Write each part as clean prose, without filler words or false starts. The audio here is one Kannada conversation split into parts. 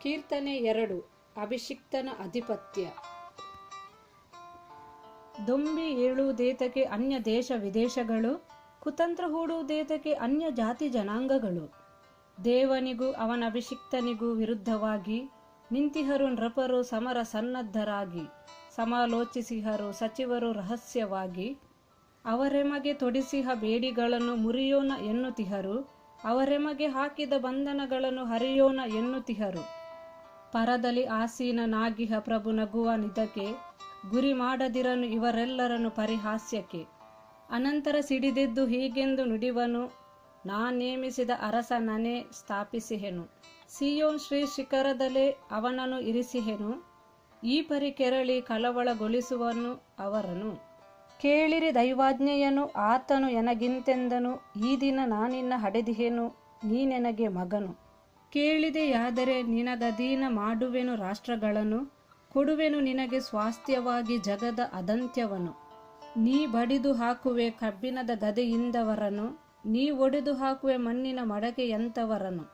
ಕೀರ್ತನೆ 2. ಅಭಿಷಿಕ್ತನ ಅಧಿಪತ್ಯ. ದೊಂಬಿ ಏಳುವುದೇತಕ್ಕೆ ಅನ್ಯ ದೇಶ ವಿದೇಶಗಳು, ಕುತಂತ್ರ ಹೂಡುವುದೇತಕ್ಕೆ ಅನ್ಯ ಜಾತಿ ಜನಾಂಗಗಳು. ದೇವನಿಗೂ ಅವನ ಅಭಿಷಿಕ್ತನಿಗೂ ವಿರುದ್ಧವಾಗಿ ನಿಂತಿಹರು ನೃಪರು ಸಮರ ಸನ್ನದ್ಧರಾಗಿ. ಸಮಾಲೋಚಿಸಿಹರು ಸಚಿವರು ರಹಸ್ಯವಾಗಿ. ಅವರೆಮಗೆ ತೊಡಿಸಿಹ ಬೇಡಿಗಳನ್ನು ಮುರಿಯೋಣ ಎನ್ನುತ್ತಿಹರು. ಅವರೆಮಗೆ ಹಾಕಿದ ಬಂಧನಗಳನ್ನು ಹರಿಯೋಣ ಎನ್ನುತ್ತಿಹರು. ಪರದಲ್ಲಿ ಆಸೀನನಾಗಿಹ ಪ್ರಭು ನಗುವ ನಿದಕ್ಕೆ, ಗುರಿ ಮಾಡದಿರನು ಇವರೆಲ್ಲರನ್ನು ಪರಿಹಾಸ್ಯಕ್ಕೆ. ಅನಂತರ ಸಿಡಿದೆದ್ದು ಹೀಗೆಂದು ನುಡಿವನು, ನೇಮಿಸಿದ ಅರಸನನೇ ಸ್ಥಾಪಿಸಿಹೆನು. ಸಿಯೋನ್ ಶ್ರೀ ಶಿಖರದಲ್ಲೇ ಅವನನ್ನು ಇರಿಸಿಹೆನು. ಈ ಪರಿ ಕೆರಳಿ ಕಳವಳಗೊಳಿಸುವನು ಅವರನ್ನು. ಕೇಳಿರಿ ದೈವಾಜ್ಞೆಯನು, ಆತನು ಎನಗಿಂತೆಂದನು, ಈ ದಿನ ನಾನಿನ್ನ ಹಡೆದಿಹೆನು, ನೀನೆನಗೆ ಮಗನು. ಕೇಳಿದೆಯಾದರೆ ನಿನಗಧೀನ ಮಾಡುವೆನು ರಾಷ್ಟ್ರಗಳನ್ನು, ಕೊಡುವೆನು ನಿನಗೆ ಸ್ವಾಸ್ಥ್ಯವಾಗಿ ಜಗದ ಅದಂತ್ಯವನ್ನು. ನೀ ಬಡಿದು ಹಾಕುವೆ ಕಬ್ಬಿಣದ ಗದೆಯಿಂದವರನ್ನು, ನೀ ಒಡೆದು ಹಾಕುವೆ ಮಣ್ಣಿನ ಮಡಕೆಯಂಥವರನ್ನು.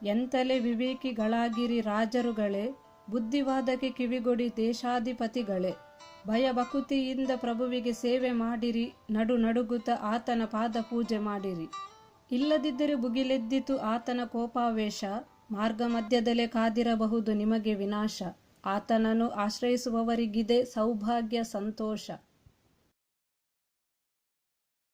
ಎಂತಲೇ ವಿವೇಕಿಗಳಾಗಿರಿ ರಾಜರುಗಳೇ, ಬುದ್ಧಿವಾದಕ್ಕೆ ಕಿವಿಗೊಡಿ ದೇಶಾಧಿಪತಿಗಳೇ. ಭಯಭಕುತಿಯಿಂದ ಪ್ರಭುವಿಗೆ ಸೇವೆ ಮಾಡಿರಿ, ನಡುಗುತ್ತ ಆತನ ಪಾದ ಪೂಜೆ ಮಾಡಿರಿ. ಇಲ್ಲದಿದ್ದರೆ ಭುಗಿಲೆದ್ದಿತು ಆತನ ಕೋಪಾವೇಶ, ಮಾರ್ಗ ಮಧ್ಯದಲ್ಲೇ ಕಾದಿರಬಹುದು ನಿಮಗೆ ವಿನಾಶ. ಆತನನ್ನು ಆಶ್ರಯಿಸುವವರಿಗಿದೆ ಸೌಭಾಗ್ಯ ಸಂತೋಷ.